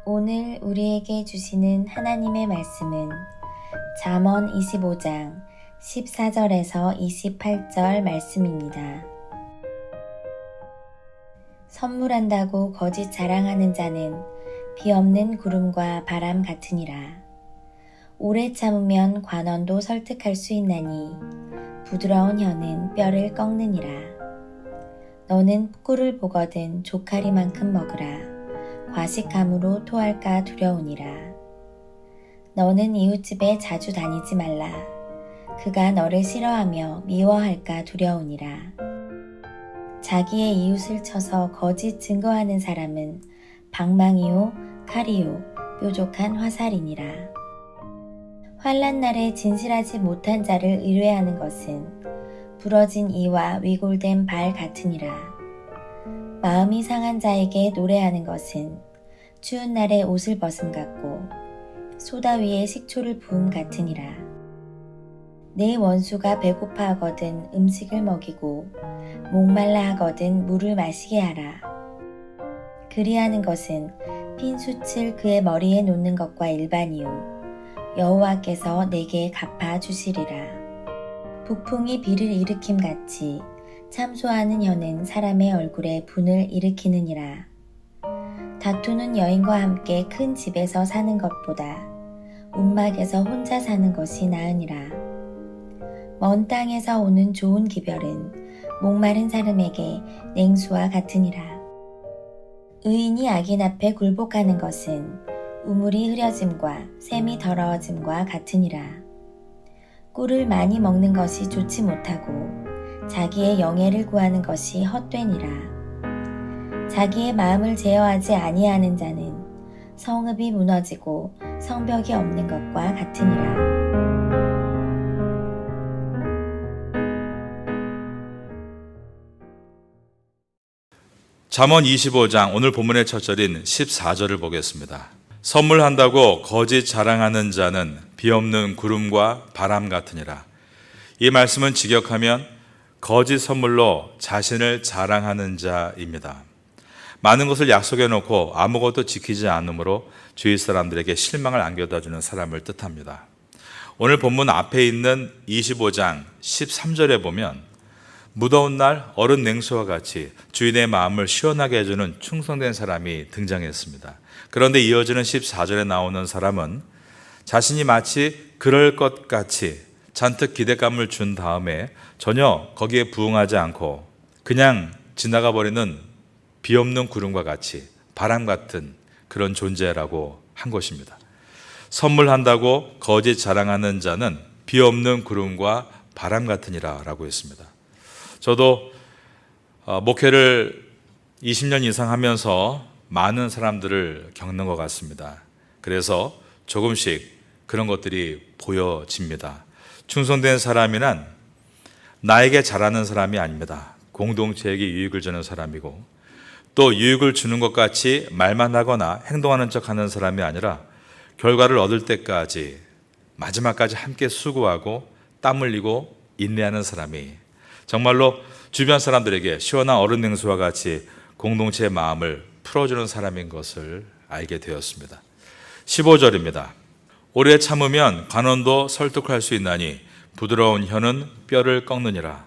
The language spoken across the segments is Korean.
오늘 우리에게 주시는 하나님의 말씀은 잠언 25장 14절에서 28절 말씀입니다. 선물한다고 거짓 자랑하는 자는 비 없는 구름과 바람 같으니라. 오래 참으면 관원도 설득할 수 있나니 부드러운 혀는 뼈를 꺾느니라. 너는 꿀을 보거든 조카리만큼 먹으라. 과식함으로 토할까 두려우니라. 너는 이웃집에 자주 다니지 말라. 그가 너를 싫어하며 미워할까 두려우니라. 자기의 이웃을 쳐서 거짓 증거하는 사람은 방망이요 칼이요 뾰족한 화살이니라. 환난 날에 진실하지 못한 자를 의뢰하는 것은 부러진 이와 위골된 발 같으니라. 마음이 상한 자에게 노래하는 것은 추운 날에 옷을 벗음 같고 소다 위에 식초를 부음 같으니라. 내 원수가 배고파 하거든 음식을 먹이고 목말라 하거든 물을 마시게 하라. 그리하는 것은 핀 숯을 그의 머리에 놓는 것과 일반이요 여호와께서 내게 갚아 주시리라. 북풍이 비를 일으킴 같이 참소하는 혀는 사람의 얼굴에 분을 일으키느니라. 다투는 여인과 함께 큰 집에서 사는 것보다 움막에서 혼자 사는 것이 나으니라. 먼 땅에서 오는 좋은 기별은 목마른 사람에게 냉수와 같으니라. 의인이 악인 앞에 굴복하는 것은 우물이 흐려짐과 샘이 더러워짐과 같으니라. 꿀을 많이 먹는 것이 좋지 못하고 자기의 영예를 구하는 것이 헛되니라. 자기의 마음을 제어하지 아니하는 자는 성읍이 무너지고 성벽이 없는 것과 같으니라. 잠언 25장 오늘 본문의 첫 절인 14절을 보겠습니다. 선물한다고 거짓 자랑하는 자는 비 없는 구름과 바람 같으니라. 이 말씀은 직역하면 거짓 선물로 자신을 자랑하는 자입니다. 많은 것을 약속해 놓고 아무것도 지키지 않으므로 주위 사람들에게 실망을 안겨다 주는 사람을 뜻합니다. 오늘 본문 앞에 있는 25장 13절에 보면 무더운 날 얼은 냉수와 같이 주인의 마음을 시원하게 해주는 충성된 사람이 등장했습니다. 그런데 이어지는 14절에 나오는 사람은 자신이 마치 그럴 것 같이 잔뜩 기대감을 준 다음에 전혀 거기에 부응하지 않고 그냥 지나가 버리는 비 없는 구름과 같이 바람 같은 그런 존재라고 한 것입니다. 선물한다고 거짓 자랑하는 자는 비 없는 구름과 바람 같으니라 라고 했습니다. 저도 목회를 20년 이상 하면서 많은 사람들을 겪는 것 같습니다. 그래서 조금씩 그런 것들이 보여집니다. 충성된 사람이란 나에게 잘하는 사람이 아닙니다. 공동체에게 유익을 주는 사람이고 또 유익을 주는 것 같이 말만 하거나 행동하는 척하는 사람이 아니라 결과를 얻을 때까지 마지막까지 함께 수고하고 땀 흘리고 인내하는 사람이 정말로 주변 사람들에게 시원한 얼음 냉수와 같이 공동체의 마음을 풀어주는 사람인 것을 알게 되었습니다. 15절입니다. 오래 참으면 관원도 설득할 수 있나니 부드러운 혀는 뼈를 꺾느니라.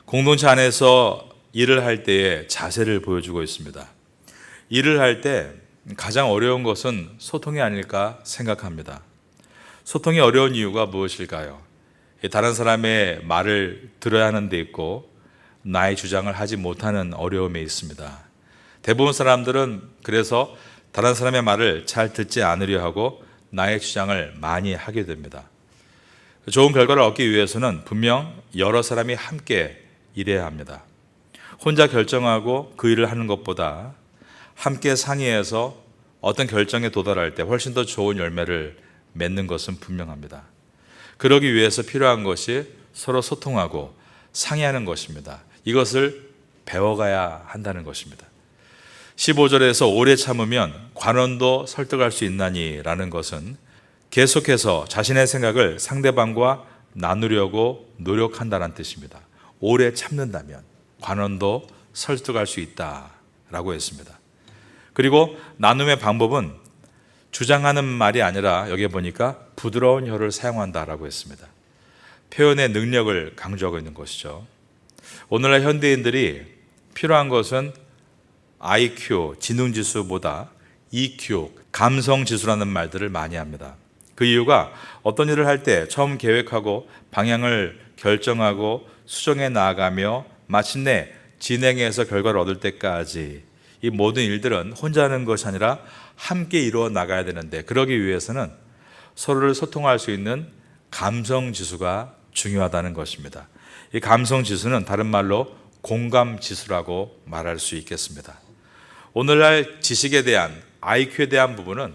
공동체 안에서 일을 할 때의 자세를 보여주고 있습니다. 일을 할 때 가장 어려운 것은 소통이 아닐까 생각합니다. 소통이 어려운 이유가 무엇일까요? 다른 사람의 말을 들어야 하는 데 있고 나의 주장을 하지 못하는 어려움에 있습니다. 대부분 사람들은 그래서 다른 사람의 말을 잘 듣지 않으려 하고 나의 주장을 많이 하게 됩니다. 좋은 결과를 얻기 위해서는 분명 여러 사람이 함께 일해야 합니다. 혼자 결정하고 그 일을 하는 것보다 함께 상의해서 어떤 결정에 도달할 때 훨씬 더 좋은 열매를 맺는 것은 분명합니다. 그러기 위해서 필요한 것이 서로 소통하고 상의하는 것입니다. 이것을 배워가야 한다는 것입니다. 15절에서 오래 참으면 관원도 설득할 수 있나니 라는 것은 계속해서 자신의 생각을 상대방과 나누려고 노력한다는 뜻입니다. 오래 참는다면 관원도 설득할 수 있다라고 했습니다. 그리고 나눔의 방법은 주장하는 말이 아니라 여기에 보니까 부드러운 혀를 사용한다라고 했습니다. 표현의 능력을 강조하고 있는 것이죠. 오늘날 현대인들이 필요한 것은 IQ, 지능지수보다 EQ, 감성지수라는 말들을 많이 합니다. 그 이유가 어떤 일을 할 때 처음 계획하고 방향을 결정하고 수정해 나아가며 마침내 진행해서 결과를 얻을 때까지 이 모든 일들은 혼자 하는 것이 아니라 함께 이루어 나가야 되는데, 그러기 위해서는 서로를 소통할 수 있는 감성지수가 중요하다는 것입니다. 이 감성지수는 다른 말로 공감지수라고 말할 수 있겠습니다. 오늘날 지식에 대한 IQ에 대한 부분은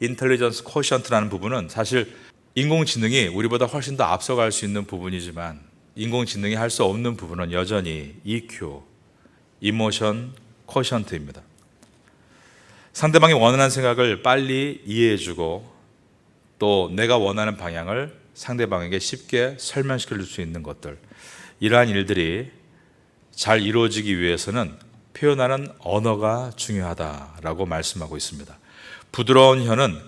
인텔리전스 코션트라는 부분은 사실 인공지능이 우리보다 훨씬 더 앞서갈 수 있는 부분이지만 인공지능이 할 수 없는 부분은 여전히 EQ, 이모션 코션트입니다. 상대방이 원하는 생각을 빨리 이해해주고 또 내가 원하는 방향을 상대방에게 쉽게 설명시켜 줄 수 있는 것들, 이러한 일들이 잘 이루어지기 위해서는 표현하는 언어가 중요하다라고 말씀하고 있습니다. 부드러운 혀는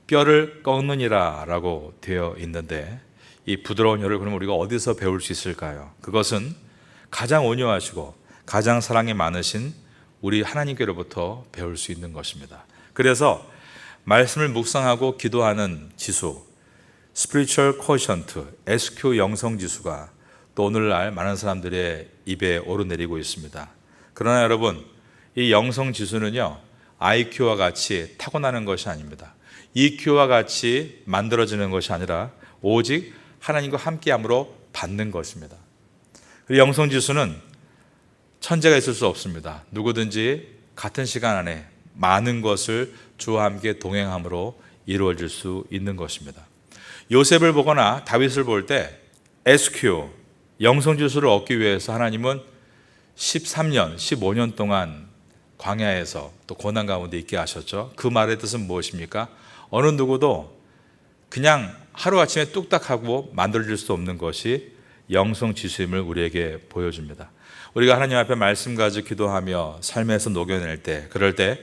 뼈를 꺾느니라 라고 되어 있는데, 이 부드러운 혀를 그럼 우리가 어디서 배울 수 있을까요? 그것은 가장 온유하시고 가장 사랑이 많으신 우리 하나님께로부터 배울 수 있는 것입니다. 그래서 말씀을 묵상하고 기도하는 지수, Spiritual Quotient, SQ 영성지수가 또 오늘날 많은 사람들의 입에 오르내리고 있습니다. 그러나 여러분, 이 영성지수는요, IQ와 같이 타고나는 것이 아닙니다. EQ와 같이 만들어지는 것이 아니라 오직 하나님과 함께함으로 받는 것입니다. 그리고 영성지수는 천재가 있을 수 없습니다. 누구든지 같은 시간 안에 많은 것을 주와 함께 동행함으로 이루어질 수 있는 것입니다. 요셉을 보거나 다윗을 볼 때 SQ, 영성지수를 얻기 위해서 하나님은 13년, 15년 동안 광야에서 또 고난 가운데 있게 하셨죠. 그 말의 뜻은 무엇입니까? 어느 누구도 그냥 하루아침에 뚝딱하고 만들어질 수 없는 것이 영성지수임을 우리에게 보여줍니다. 우리가 하나님 앞에 말씀 가지고 기도하며 삶에서 녹여낼 때, 그럴 때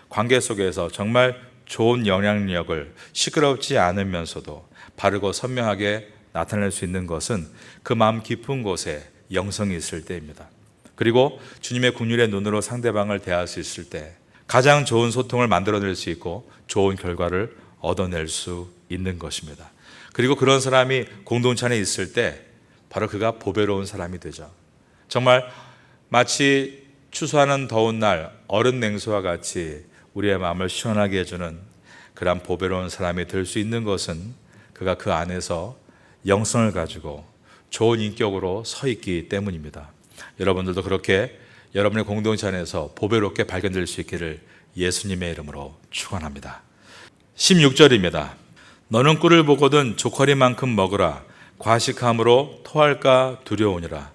관계 속에서 정말 좋은 영향력을 시끄럽지 않으면서도 바르고 선명하게 나타낼 수 있는 것은 그 마음 깊은 곳에 영성이 있을 때입니다. 그리고 주님의 긍휼의 눈으로 상대방을 대할 수 있을 때 가장 좋은 소통을 만들어낼 수 있고 좋은 결과를 얻어낼 수 있는 것입니다. 그리고 그런 사람이 공동체 안에 있을 때 바로 그가 보배로운 사람이 되죠. 정말 마치 추수하는 더운 날 얼음 냉수와 같이 우리의 마음을 시원하게 해주는 그런 보배로운 사람이 될 수 있는 것은 그가 그 안에서 영성을 가지고 좋은 인격으로 서 있기 때문입니다. 여러분들도 그렇게 여러분의 공동체 안에서 보배롭게 발견될 수 있기를 예수님의 이름으로 축원합니다. 16절입니다. 너는 꿀을 보거든 조커리만큼 먹으라. 과식함으로 토할까 두려우니라.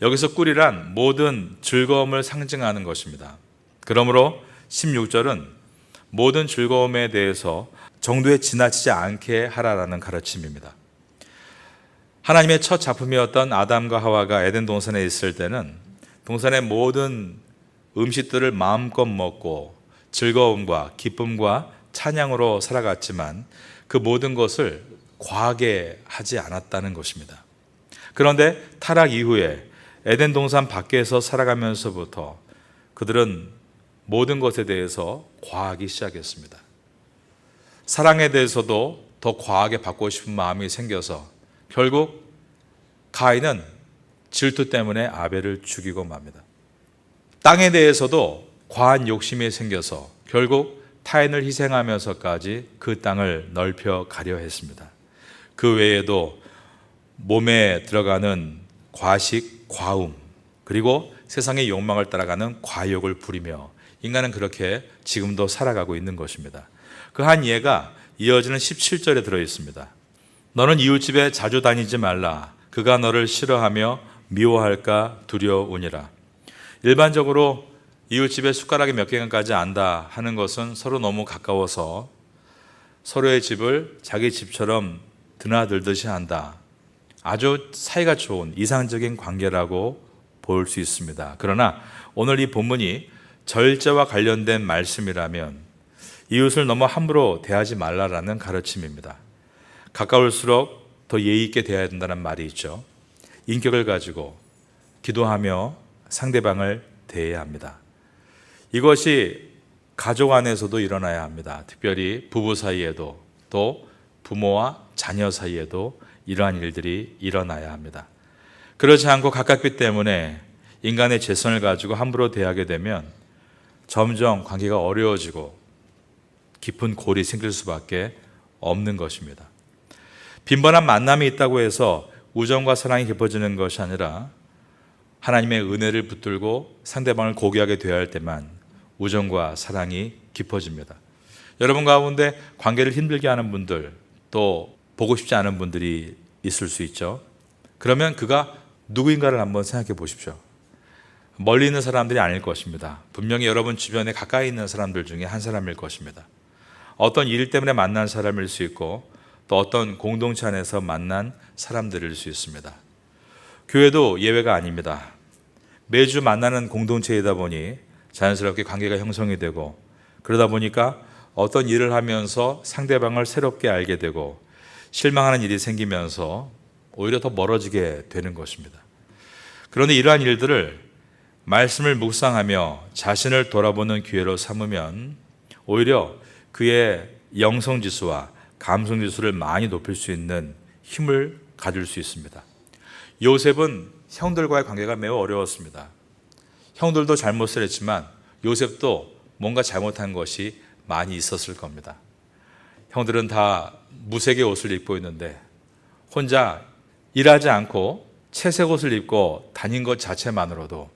여기서 꿀이란 모든 즐거움을 상징하는 것입니다. 그러므로 16절은 모든 즐거움에 대해서 정도에 지나치지 않게 하라라는 가르침입니다. 하나님의 첫 작품이었던 아담과 하와가 에덴 동산에 있을 때는 동산의 모든 음식들을 마음껏 먹고 즐거움과 기쁨과 찬양으로 살아갔지만 그 모든 것을 과하게 하지 않았다는 것입니다. 그런데 타락 이후에 에덴 동산 밖에서 살아가면서부터 그들은 모든 것에 대해서 과하기 시작했습니다. 사랑에 대해서도 더 과하게 받고 싶은 마음이 생겨서 결국 가인은 질투 때문에 아벨을 죽이고 맙니다. 땅에 대해서도 과한 욕심이 생겨서 결국 타인을 희생하면서까지 그 땅을 넓혀 가려 했습니다. 그 외에도 몸에 들어가는 과식, 과움, 그리고 세상의 욕망을 따라가는 과욕을 부리며 인간은 그렇게 지금도 살아가고 있는 것입니다. 그 한 예가 이어지는 17절에 들어 있습니다. 너는 이웃집에 자주 다니지 말라. 그가 너를 싫어하며 미워할까 두려우니라. 일반적으로 이웃집에 숟가락이 몇 개간까지 안다 하는 것은 서로 너무 가까워서 서로의 집을 자기 집처럼 드나들듯이 한다. 아주 사이가 좋은 이상적인 관계라고 볼 수 있습니다. 그러나 오늘 이 본문이 절제와 관련된 말씀이라면 이웃을 너무 함부로 대하지 말라라는 가르침입니다. 가까울수록 더 예의 있게 대해야 된다는 말이 있죠. 인격을 가지고 기도하며 상대방을 대해야 합니다. 이것이 가족 안에서도 일어나야 합니다. 특별히 부부 사이에도 또 부모와 자녀 사이에도 이러한 일들이 일어나야 합니다. 그렇지 않고 가깝기 때문에 인간의 죄성을 가지고 함부로 대하게 되면 점점 관계가 어려워지고 깊은 골이 생길 수밖에 없는 것입니다. 빈번한 만남이 있다고 해서 우정과 사랑이 깊어지는 것이 아니라 하나님의 은혜를 붙들고 상대방을 고귀하게 대할 때만 우정과 사랑이 깊어집니다. 여러분 가운데 관계를 힘들게 하는 분들, 또 보고 싶지 않은 분들이 있을 수 있죠. 그러면 그가 누구인가를 한번 생각해 보십시오. 멀리 있는 사람들이 아닐 것입니다. 분명히 여러분 주변에 가까이 있는 사람들 중에 한 사람일 것입니다. 어떤 일 때문에 만난 사람일 수 있고 또 어떤 공동체 안에서 만난 사람들일 수 있습니다. 교회도 예외가 아닙니다. 매주 만나는 공동체이다 보니 자연스럽게 관계가 형성이 되고 그러다 보니까 어떤 일을 하면서 상대방을 새롭게 알게 되고 실망하는 일이 생기면서 오히려 더 멀어지게 되는 것입니다. 그런데 이러한 일들을 말씀을 묵상하며 자신을 돌아보는 기회로 삼으면 오히려 그의 영성지수와 감성지수를 많이 높일 수 있는 힘을 가질 수 있습니다. 요셉은 형들과의 관계가 매우 어려웠습니다. 형들도 잘못을 했지만 요셉도 뭔가 잘못한 것이 많이 있었을 겁니다. 형들은 다 무색의 옷을 입고 있는데 혼자 일하지 않고 채색 옷을 입고 다닌 것 자체만으로도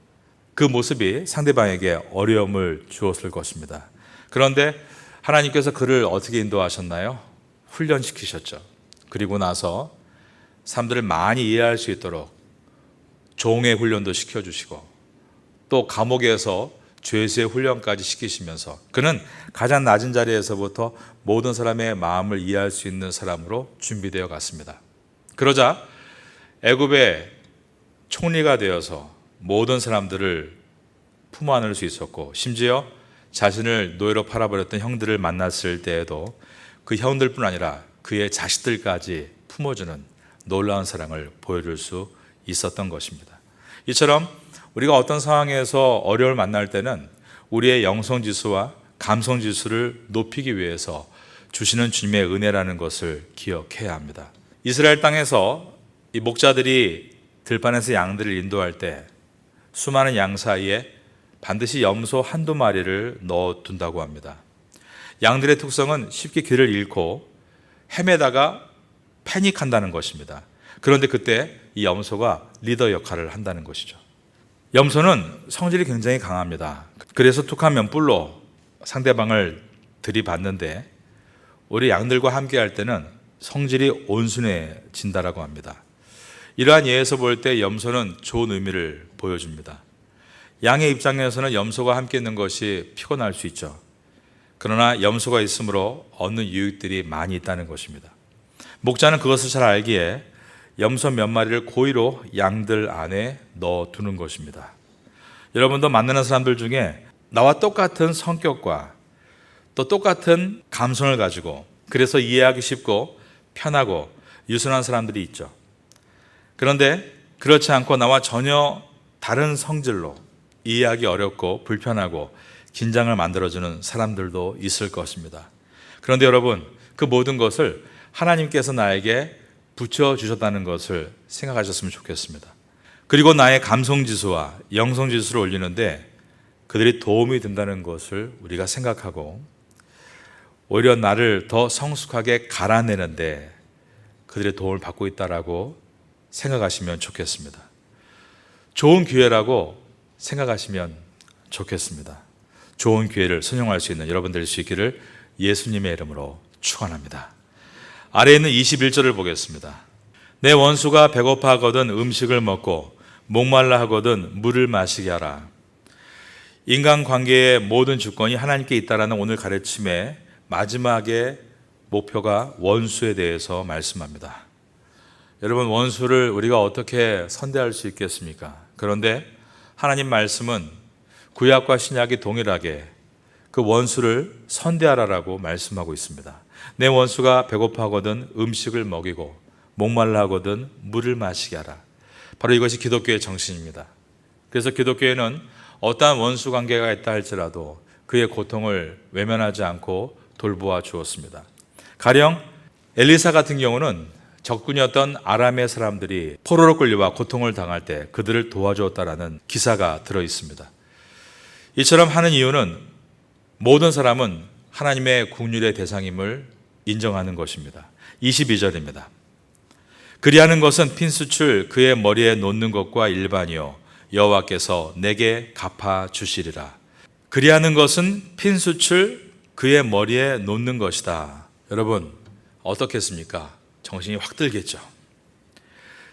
그 모습이 상대방에게 어려움을 주었을 것입니다. 그런데 하나님께서 그를 어떻게 인도하셨나요? 훈련시키셨죠. 그리고 나서 사람들을 많이 이해할 수 있도록 종의 훈련도 시켜주시고 또 감옥에서 죄수의 훈련까지 시키시면서 그는 가장 낮은 자리에서부터 모든 사람의 마음을 이해할 수 있는 사람으로 준비되어 갔습니다. 그러자 애굽의 총리가 되어서 모든 사람들을 품어 안을 수 있었고 심지어 자신을 노예로 팔아버렸던 형들을 만났을 때에도 그 형들뿐 아니라 그의 자식들까지 품어주는 놀라운 사랑을 보여줄 수 있었던 것입니다. 이처럼 우리가 어떤 상황에서 어려움을 만날 때는 우리의 영성지수와 감성지수를 높이기 위해서 주시는 주님의 은혜라는 것을 기억해야 합니다. 이스라엘 땅에서 이 목자들이 들판에서 양들을 인도할 때 수많은 양 사이에 반드시 염소 한두 마리를 넣어둔다고 합니다. 양들의 특성은 쉽게 길을 잃고 헤매다가 패닉한다는 것입니다. 그런데 그때 이 염소가 리더 역할을 한다는 것이죠. 염소는 성질이 굉장히 강합니다. 그래서 툭하면 뿔로 상대방을 들이받는데 우리 양들과 함께 할 때는 성질이 온순해진다라고 합니다. 이러한 예에서 볼 때 염소는 좋은 의미를 보여줍니다. 양의 입장에서는 염소가 함께 있는 것이 피곤할 수 있죠. 그러나 염소가 있으므로 얻는 유익들이 많이 있다는 것입니다. 목자는 그것을 잘 알기에 염소 몇 마리를 고의로 양들 안에 넣어두는 것입니다. 여러분도 만나는 사람들 중에 나와 똑같은 성격과 또 똑같은 감성을 가지고 그래서 이해하기 쉽고 편하고 유순한 사람들이 있죠. 그런데 그렇지 않고 나와 전혀 다른 성질로 이해하기 어렵고 불편하고 긴장을 만들어주는 사람들도 있을 것입니다. 그런데 여러분, 그 모든 것을 하나님께서 나에게 붙여주셨다는 것을 생각하셨으면 좋겠습니다. 그리고 나의 감성지수와 영성지수를 올리는데 그들이 도움이 된다는 것을 우리가 생각하고 오히려 나를 더 성숙하게 갈아내는데 그들의 도움을 받고 있다라고 생각하시면 좋겠습니다. 좋은 기회라고 생각하시면 좋겠습니다. 좋은 기회를 선용할 수 있는 여러분 될 수 있기를 예수님의 이름으로 축원합니다. 아래에 있는 21절을 보겠습니다. 내 원수가 배고파 하거든 음식을 먹고 목말라 하거든 물을 마시게 하라. 인간관계의 모든 주권이 하나님께 있다라는 오늘 가르침의 마지막에 목표가 원수에 대해서 말씀합니다. 여러분, 원수를 우리가 어떻게 선대할 수 있겠습니까? 그런데 하나님 말씀은 구약과 신약이 동일하게 그 원수를 선대하라라고 말씀하고 있습니다. 내 원수가 배고파하거든 음식을 먹이고 목말라 하거든 물을 마시게 하라. 바로 이것이 기독교의 정신입니다. 그래서 기독교에는 어떠한 원수 관계가 있다 할지라도 그의 고통을 외면하지 않고 돌보아 주었습니다. 가령 엘리사 같은 경우는 적군이었던 아람의 사람들이 포로로 끌려와 고통을 당할 때 그들을 도와주었다라는 기사가 들어 있습니다. 이처럼 하는 이유는 모든 사람은 하나님의 국률의 대상임을 인정하는 것입니다. 22절입니다. 그리하는 것은 핀수출 그의 머리에 놓는 것과 일반이요 여호와께서 내게 갚아 주시리라. 그리하는 것은 핀수출 그의 머리에 놓는 것이다. 여러분, 어떻겠습니까? 정신이 확 들겠죠.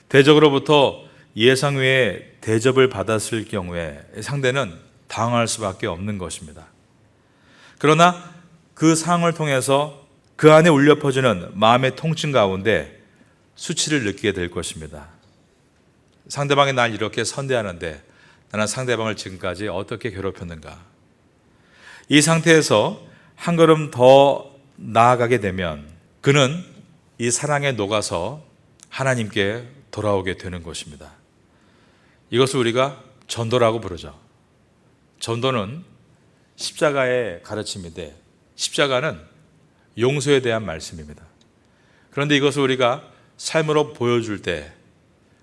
대적으로부터 예상 외의 대접을 받았을 경우에 상대는 당황할 수밖에 없는 것입니다. 그러나 그 상황을 통해서 그 안에 울려 퍼지는 마음의 통증 가운데 수치를 느끼게 될 것입니다. 상대방이 날 이렇게 선대하는데 나는 상대방을 지금까지 어떻게 괴롭혔는가? 이 상태에서 한 걸음 더 나아가게 되면 그는 이 사랑에 녹아서 하나님께 돌아오게 되는 것입니다. 이것을 우리가 전도라고 부르죠. 전도는 십자가의 가르침인데 십자가는 용서에 대한 말씀입니다. 그런데 이것을 우리가 삶으로 보여줄 때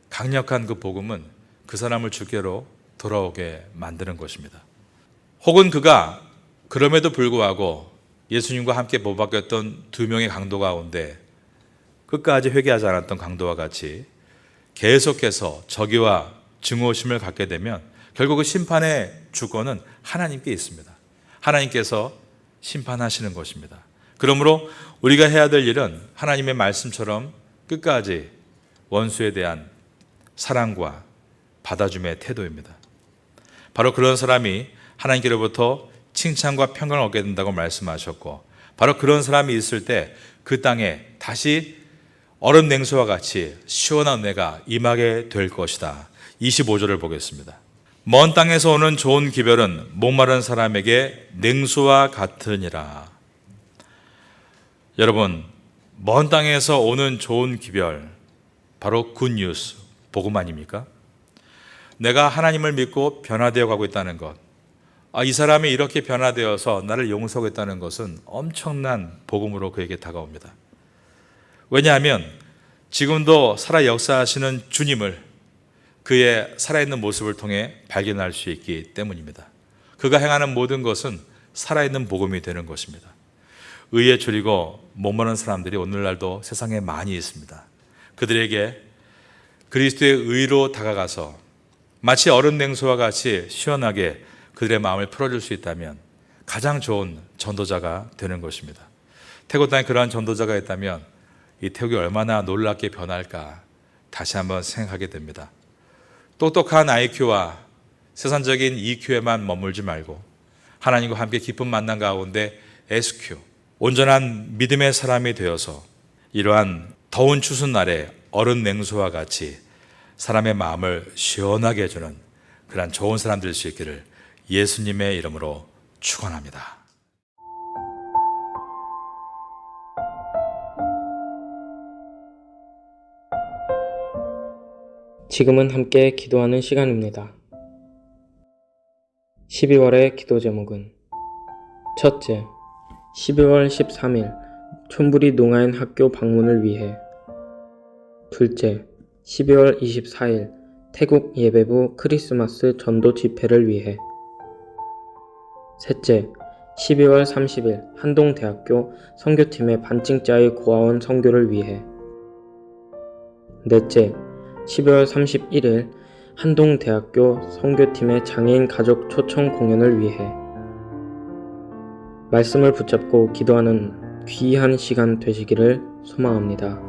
강력한 그 복음은 그 사람을 주께로 돌아오게 만드는 것입니다. 혹은 그가 그럼에도 불구하고 예수님과 함께 못바뀌었던 두 명의 강도 가운데 끝까지 회개하지 않았던 강도와 같이 계속해서 저기와 증오심을 갖게 되면 결국 그 심판의 주권은 하나님께 있습니다. 하나님께서 심판하시는 것입니다. 그러므로 우리가 해야 될 일은 하나님의 말씀처럼 끝까지 원수에 대한 사랑과 받아줌의 태도입니다. 바로 그런 사람이 하나님께로부터 칭찬과 평강을 얻게 된다고 말씀하셨고, 바로 그런 사람이 있을 때 그 땅에 다시 얼음 냉수와 같이 시원한 은혜가 임하게 될 것이다. 25절을 보겠습니다. 먼 땅에서 오는 좋은 기별은 목마른 사람에게 냉수와 같으니라. 여러분, 먼 땅에서 오는 좋은 기별, 바로 굿뉴스, 복음 아닙니까? 내가 하나님을 믿고 변화되어 가고 있다는 것, 이 사람이 이렇게 변화되어서 나를 용서하겠다는 것은 엄청난 복음으로 그에게 다가옵니다. 왜냐하면 지금도 살아 역사하시는 주님을 그의 살아있는 모습을 통해 발견할 수 있기 때문입니다. 그가 행하는 모든 것은 살아있는 복음이 되는 것입니다. 의에 줄이고 목마른 사람들이 오늘날도 세상에 많이 있습니다. 그들에게 그리스도의 의로 다가가서 마치 얼음 냉수와 같이 시원하게 그들의 마음을 풀어줄 수 있다면 가장 좋은 전도자가 되는 것입니다. 태국 땅에 그러한 전도자가 있다면 이 태국이 얼마나 놀랍게 변할까 다시 한번 생각하게 됩니다. 똑똑한 IQ와 세상적인 EQ에만 머물지 말고 하나님과 함께 깊은 만남 가운데 SQ, 온전한 믿음의 사람이 되어서 이러한 더운 추운 날에 얼음 냉수와 같이 사람의 마음을 시원하게 해주는 그러한 좋은 사람 될 수 있기를 예수님의 이름으로 축원합니다. 지금은 함께 기도하는 시간입니다. 12월의 기도 제목은 첫째, 12월 13일 촌부리 농아인 학교 방문을 위해. 둘째, 12월 24일 태국 예배부 크리스마스 전도 집회를 위해. 셋째, 12월 30일 한동대학교 선교팀의 반증자의 고아원 선교를 위해. 넷째, 12월 31일 한동대학교 선교팀의 장애인 가족 초청 공연을 위해. 말씀을 붙잡고 기도하는 귀한 시간 되시기를 소망합니다.